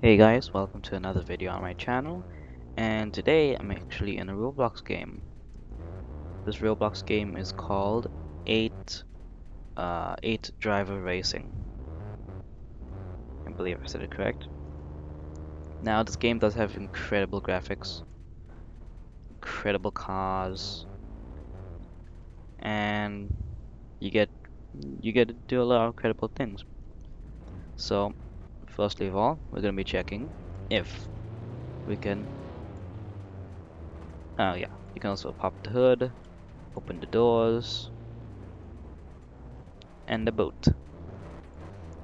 Hey guys, welcome to another video on my channel, and today I'm actually in a Roblox game. This Roblox game is called 8 Driver Racing. I believe I said it correct. Now this game does have incredible graphics, incredible cars, and you get you get to do a lot of incredible things. So, firstly of all, we're gonna be checking if we can. Oh yeah, you can also pop the hood, open the doors, and the boot.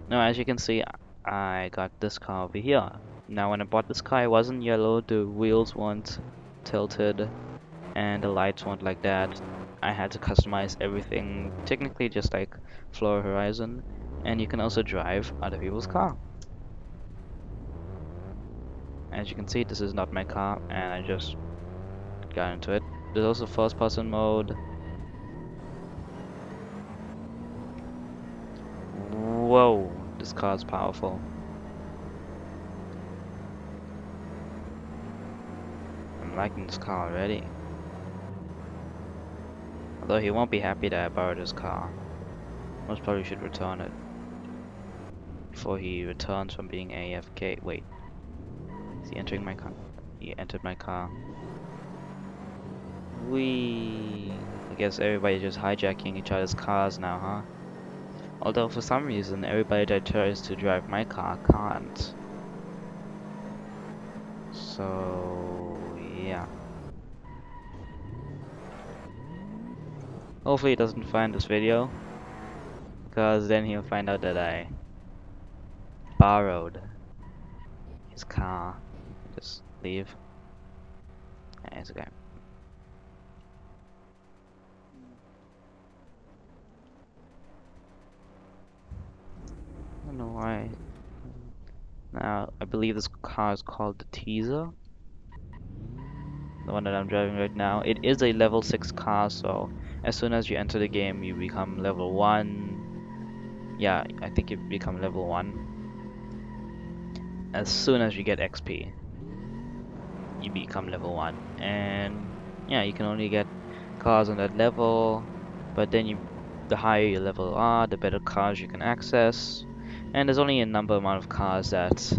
Now, as you can see, I got this car over here. Now, when I bought this car, it wasn't yellow, the wheels weren't tilted, and the lights weren't like that. I had to customize everything, technically just like Floor Horizon, and you can also drive other people's car. As you can see, this is not my car, and I just got into it. There's also first person mode. Whoa, this car is powerful. I'm liking this car already. Although he won't be happy that I borrowed his car. Most probably should return it before he returns from being AFK. Wait, is he entering my car? He entered my car. I guess everybody just hijacking each other's cars now, huh? Although for some reason everybody that tries to drive my car can't. So yeah. Hopefully he doesn't find this video, because then he'll find out that I borrowed his car. Just leave. Yeah, it's okay. I don't know why. Now, I believe this car is called the Teaser. The one that I'm driving right now. It is a level 6 car, so as soon as you enter the game, you become level 1. Yeah, I think you become level 1. As soon as you get XP, you become level 1. And yeah, you can only get cars on that level, but then the higher your level are, the better cars you can access. And there's only a amount of cars that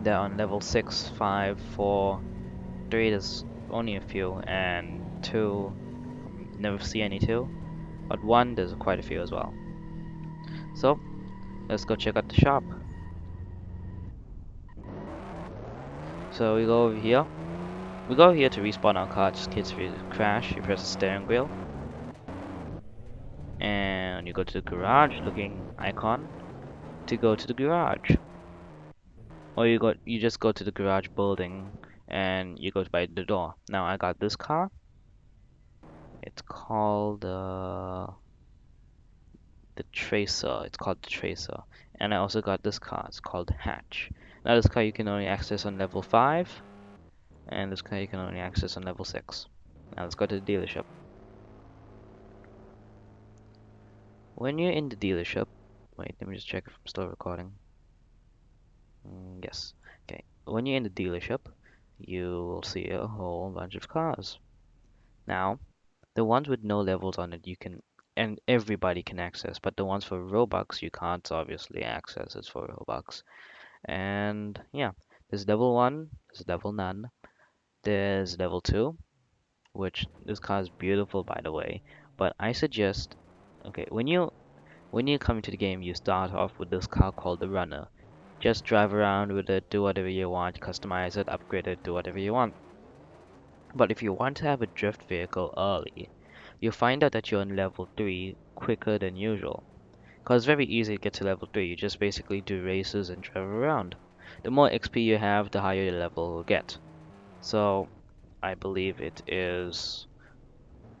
they're on level 6, 5, 4, 3, there's only a few, and 2, never see any 2, but 1, there's quite a few as well. So, let's go check out the shop. So we go over here. We go here to respawn our car, just in case if you crash, you press the steering wheel. And you go to the garage looking icon to go to the garage. Or you just go to the garage building and you go by the door. Now I got this car. It's called the Tracer. It's called the Tracer. And I also got this car. It's called Hatch. Now this car you can only access on level 5, and this car you can only access on level 6. Now let's go to the dealership. When you're in the dealership, wait, let me just check if I'm still recording. Yes. Okay. When you're in the dealership, you will see a whole bunch of cars. Now, the ones with no levels on it, you can, and everybody can access, but the ones for Robux, you can't obviously access. It's for Robux. And yeah, there's level 1, there's level none, there's level 2, which this car is beautiful by the way. But I suggest, okay, when you come into the game, you start off with this car called the Runner. Just drive around with it, do whatever you want, customize it, upgrade it, do whatever you want. But if you want to have a drift vehicle early, you'll find out that you're on level 3 quicker than usual. Cause it's very easy to get to level 3, you just basically do races and drive around. The more XP you have, the higher your level will get. So, I believe it is...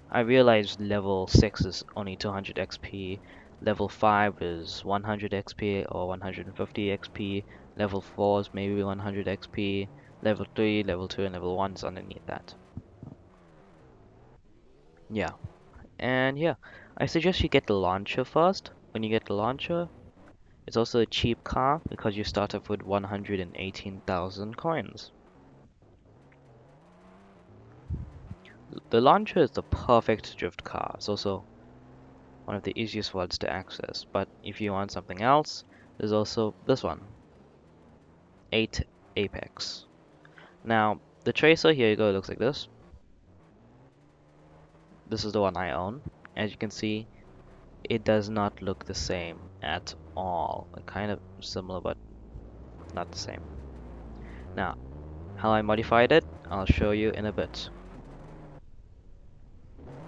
I realized level 6 is only 200 XP, level 5 is 100 XP or 150 XP, level 4 is maybe 100 XP, level 3, level 2, and level 1 is underneath that. Yeah, and yeah, I suggest you get the launcher first. When you get the launcher, It's also a cheap car because you start off with 118,000 coins. The launcher is the perfect drift car. It's also one of the easiest ones to access. But if you want something else, there's also this one, 8 Apex. Now, the Tracer, here you go, it looks like this. This is the one I own. As you can see, it does not look the same at all. Kind of similar, but not the same. Now, how I modified it, I'll show you in a bit.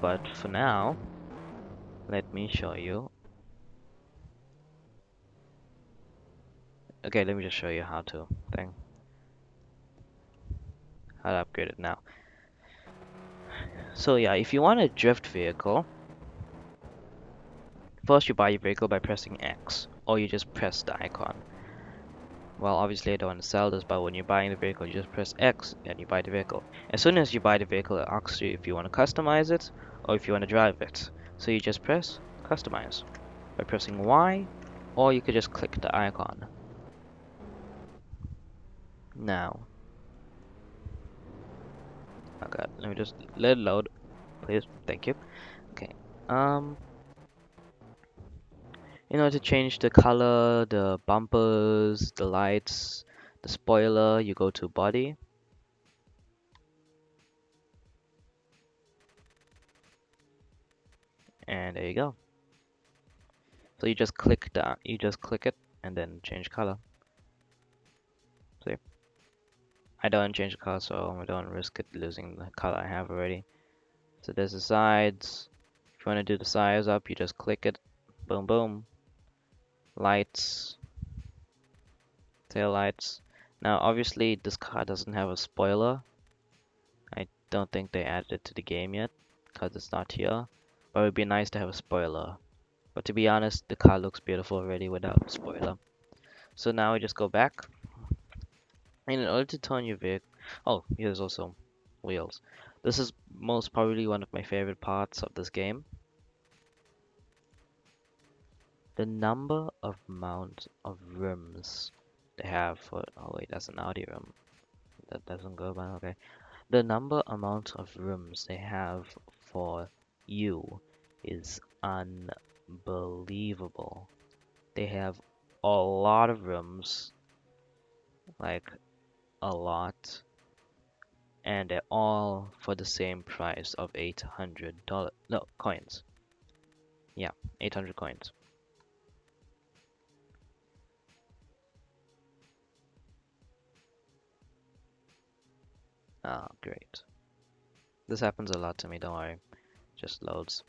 But for now, let me show you. Okay, let me just show you how to upgrade it now. So yeah, if you want a drift vehicle, first you buy your vehicle by pressing X, or you just press the icon. Well, obviously I don't want to sell this, but when you're buying the vehicle, you just press X and you buy the vehicle. As soon as you buy the vehicle, it asks you if you want to customize it or if you want to drive it. So you just press customize by pressing Y, or you could just click the icon. Now, okay, let me just let it load, please. Thank you. Okay. In order to change the color, the bumpers, the lights, the spoiler, you go to body. And there you go. So you just click it and then change color. See? I don't change the color, so I don't risk it losing the color I have already. So there's the sides. If you want to do the sides up, you just click it. Boom, boom. Lights. Tail lights. Now, obviously, this car doesn't have a spoiler. I don't think they added it to the game yet, because it's not here. But it would be nice to have a spoiler. But to be honest, the car looks beautiful already without a spoiler. So now we just go back. And in order to turn your vehicle... Oh, here's also wheels. This is most probably one of my favorite parts of this game. The number of amount of rims they have for... Oh wait, that's an Audi rim. That doesn't go by, okay. The number amount of rims they have for you is unbelievable. They have a lot of rims, like a lot, and they're all for the same price of $800. No, coins. Yeah, 800 coins. Ah, great. This happens a lot to me, don't worry. Just loads.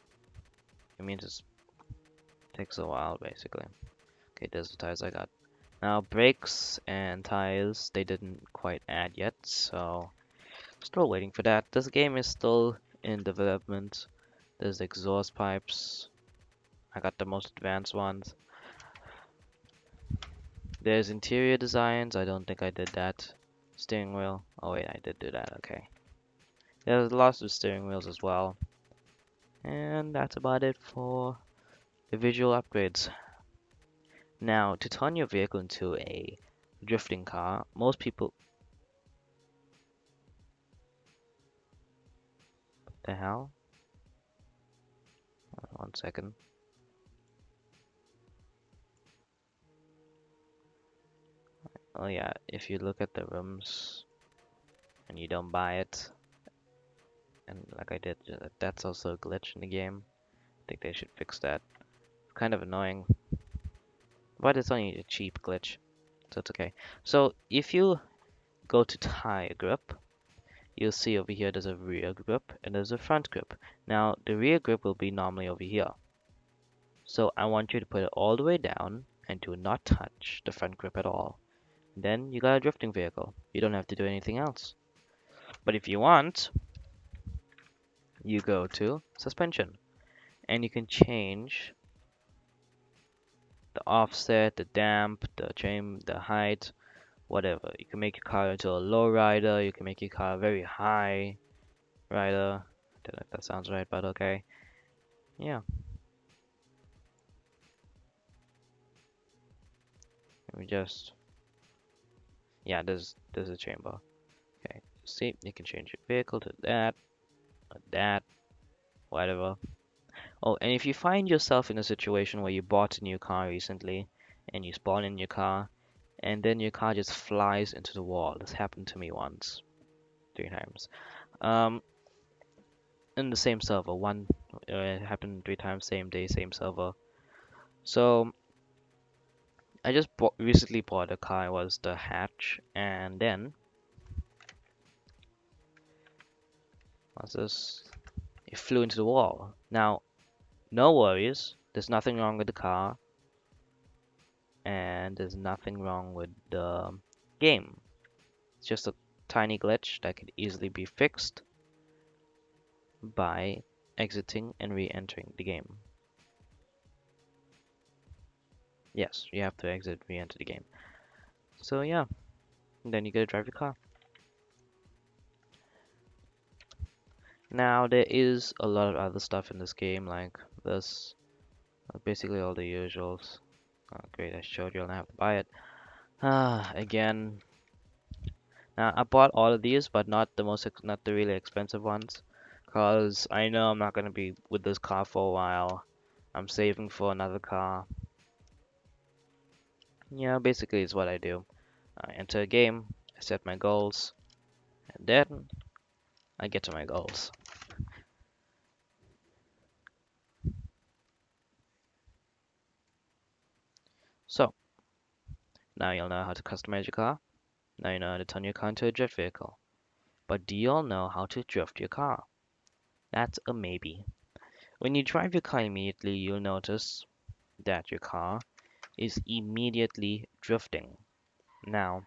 It means it takes a while, basically. Okay, there's the tires I got. Now, brakes and tires, they didn't quite add yet, so still waiting for that. This game is still in development. There's exhaust pipes. I got the most advanced ones. There's interior designs. I don't think I did that. Steering wheel. Oh wait, I did do that. Okay. There's lots of steering wheels as well. And that's about it for the visual upgrades. Now, to turn your vehicle into a drifting car, most people... What the hell? 1 second. Oh yeah, if you look at the rims and you don't buy it, and like I did, that's also a glitch in the game. I think they should fix that. It's kind of annoying, but it's only a cheap glitch, so it's okay. So if you go to tire grip, you'll see over here there's a rear grip and there's a front grip. Now the rear grip will be normally over here. So I want you to put it all the way down and do not touch the front grip at all. Then you got a drifting vehicle. You don't have to do anything else. But if you want, you go to suspension and you can change the offset, the damp, the trim, the height, whatever. You can make your car into a low rider, you can make your car a very high rider. Don't know if that sounds right, but okay. Yeah. Let me just, yeah, there's a chamber. Okay, see, you can change your vehicle to that, or that, whatever. Oh, and if you find yourself in a situation where you bought a new car recently, and you spawn in your car, and then your car just flies into the wall. This happened to me once, 3 times. Um, in the same server, it happened 3 times, same day, same server. So I just recently bought a car. It was the hatch, and then what's this? It flew into the wall. Now, no worries. There's nothing wrong with the car, and there's nothing wrong with the game. It's just a tiny glitch that could easily be fixed by exiting and re-entering the game. Yes, you have to exit, re-enter the game. So yeah, then you gotta drive your car. Now there is a lot of other stuff in this game, like this, basically all the usuals. Oh, great, I showed you, and I have to buy it. Again. Now I bought all of these, but not not the really expensive ones, cause I know I'm not gonna be with this car for a while. I'm saving for another car. Yeah, basically it's what I do. I enter a game, I set my goals, and then I get to my goals. So, now you'll know how to customize your car. Now you know how to turn your car into a drift vehicle. But do you all know how to drift your car? That's a maybe. When you drive your car immediately, you'll notice that your car is immediately drifting. Now,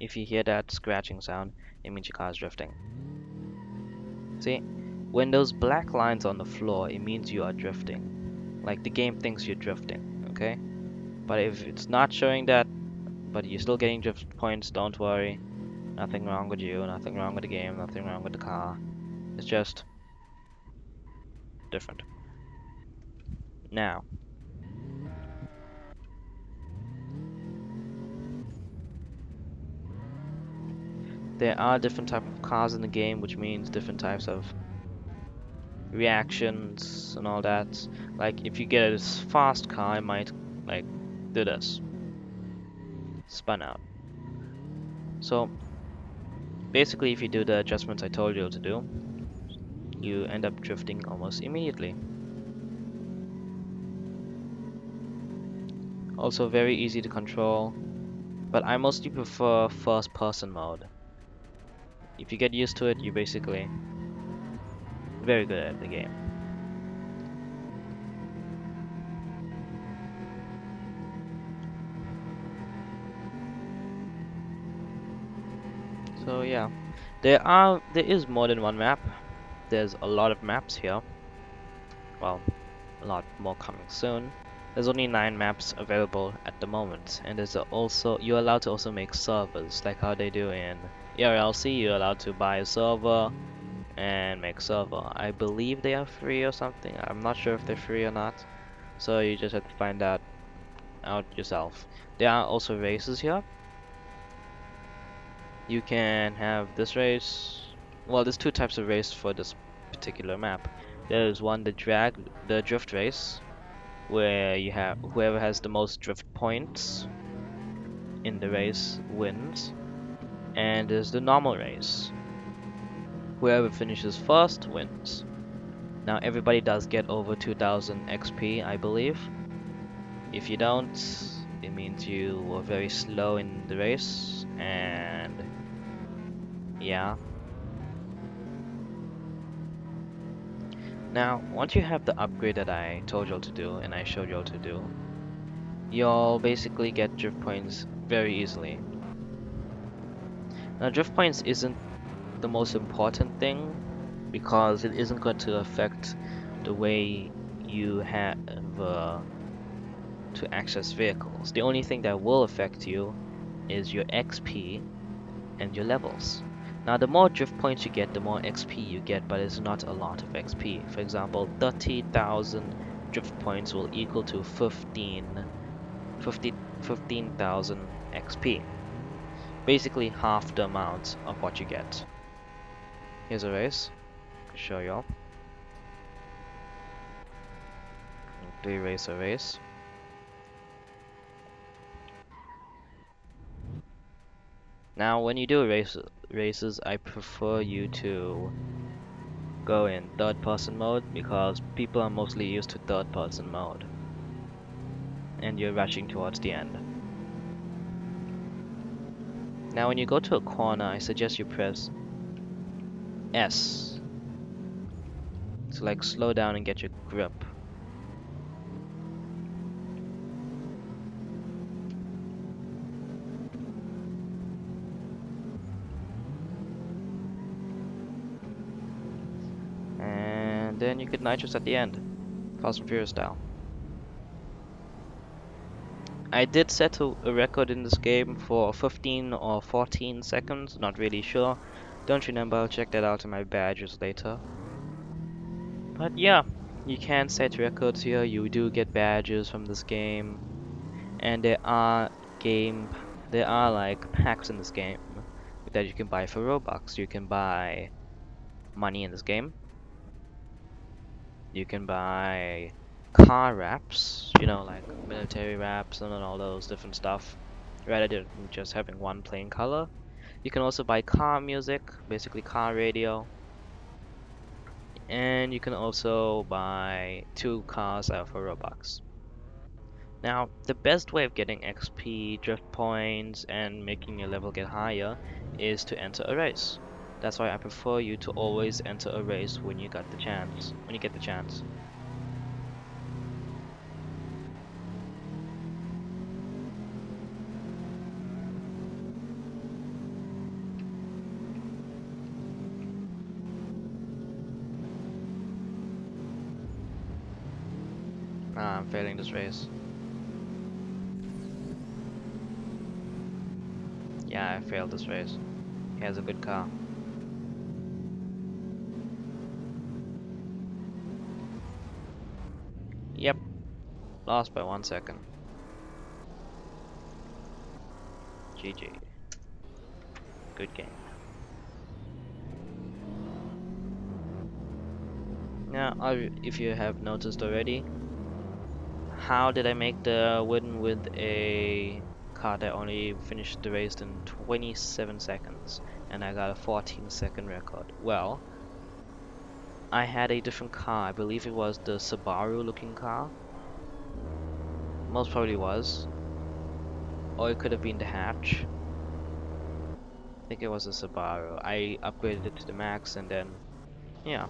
if you hear that scratching sound, it means your car is drifting. See? When those black lines on the floor, it means you are drifting. Like the game thinks you're drifting, okay? But if it's not showing that, but you're still getting drift points, don't worry. Nothing wrong with you, nothing wrong with the game, nothing wrong with the car. It's just different. Now, there are different types of cars in the game, which means different types of reactions and all that. Like if you get a fast car, it might like do this, spun out. So basically, if you do the adjustments I told you to do, you end up drifting almost immediately. Also very easy to control, but I mostly prefer first person mode. If you get used to it, you're basically very good at the game. So yeah, there is more than one map. There's a lot of maps here. Well, a lot more coming soon. There's only 9 maps available at the moment, and you're allowed to also make servers, like how they do in ERLC. You're allowed to buy a server and make server. I believe they are free or something. I'm not sure if they're free or not, so you just have to find that out yourself. There are also races here. You can have this race. Well, there's 2 types of race for this particular map. There's one, the drift race, where you have whoever has the most drift points in the race wins, and there's the normal race. Whoever finishes first wins. Now everybody does get over 2000 XP, I believe. If you don't, it means you were very slow in the race, and yeah. Now, once you have the upgrade that I told y'all to do, and I showed y'all to do, you'll basically get drift points very easily. Now, drift points isn't the most important thing, because it isn't going to affect the way you have to access vehicles. The only thing that will affect you is your XP and your levels. Now the more drift points you get, the more XP you get, but it's not a lot of XP. For example, 30,000 drift points will equal to 15 15,000 XP. Basically half the amount of what you get. Here's a race. I'll show you all. Do race a race. Now, when you do races, I prefer you to go in third-person mode because people are mostly used to third-person mode, and you're rushing towards the end. Now, when you go to a corner, I suggest you press S to like slow down and get your grip. And then you get nitrous at the end, Fast and Furious style. I did set a record in this game for 15 or 14 seconds, not really sure. Don't remember, I'll check that out in my badges later. But yeah, you can set records here, you do get badges from this game. And there are like packs in this game that you can buy for Robux. You can buy money in this game. You can buy car wraps, you know, like military wraps and all those different stuff, rather than just having one plain color. You can also buy car music, basically car radio, and you can also buy 2 cars out for Robux. Now, the best way of getting XP, drift points, and making your level get higher is to enter a race. That's why I prefer you to always enter a race when you get the chance. Ah, I'm failing this race. Yeah, I failed this race. He has a good car. Yep, lost by 1 second. GG. Good game. Now, if you have noticed already, how did I make the win with a car that only finished the race in 27 seconds and I got a 14-second record? Well, I had a different car. I believe it was the Subaru looking car. Most probably was. Or it could have been the hatch. I think it was a Subaru. I upgraded it to the max and then, yeah,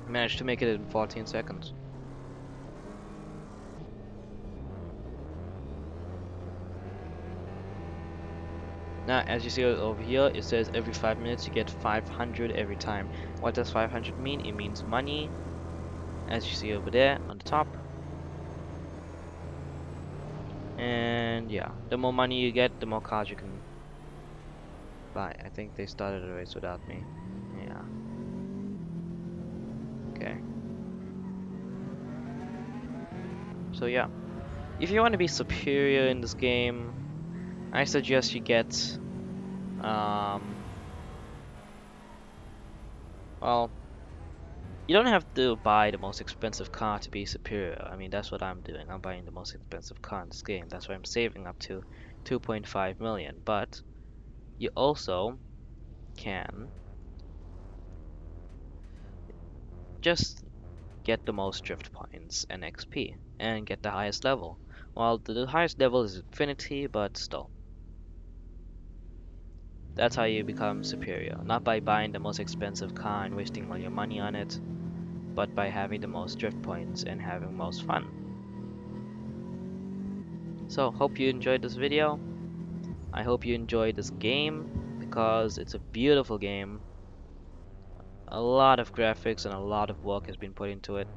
managed to make it in 14 seconds. Now, as you see over here, it says every 5 minutes you get 500 every time. What does 500 mean? It means money, as you see over there on the top. And yeah, the more money you get, the more cars you can buy. I think they started a race without me. Yeah. Okay. So yeah, if you want to be superior in this game, I suggest you get, well, you don't have to buy the most expensive car to be superior. I mean, that's what I'm doing. I'm buying the most expensive car in this game. That's why I'm saving up to 2.5 million. But you also can just get the most drift points and XP and get the highest level. Well, the highest level is infinity, but still. That's how you become superior. Not by buying the most expensive car and wasting all your money on it, but by having the most drift points and having most fun. So, hope you enjoyed this video. I hope you enjoyed this game because it's a beautiful game. A lot of graphics and a lot of work has been put into it.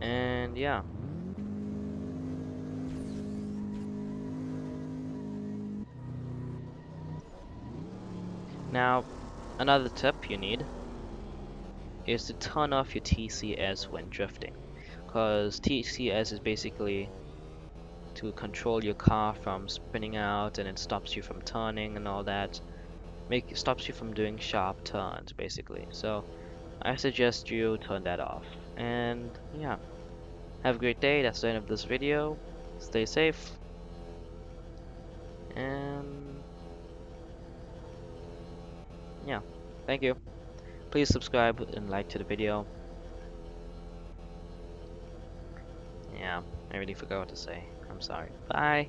And yeah. Now, another tip you need is to turn off your TCS when drifting, because TCS is basically to control your car from spinning out, and it stops you from turning and all that. Stops you from doing sharp turns basically. So I suggest you turn that off. And yeah, have a great day. That's the end of this video. Stay safe, and yeah, thank you. Please subscribe and like to the video. Yeah, I really forgot what to say. I'm sorry. Bye.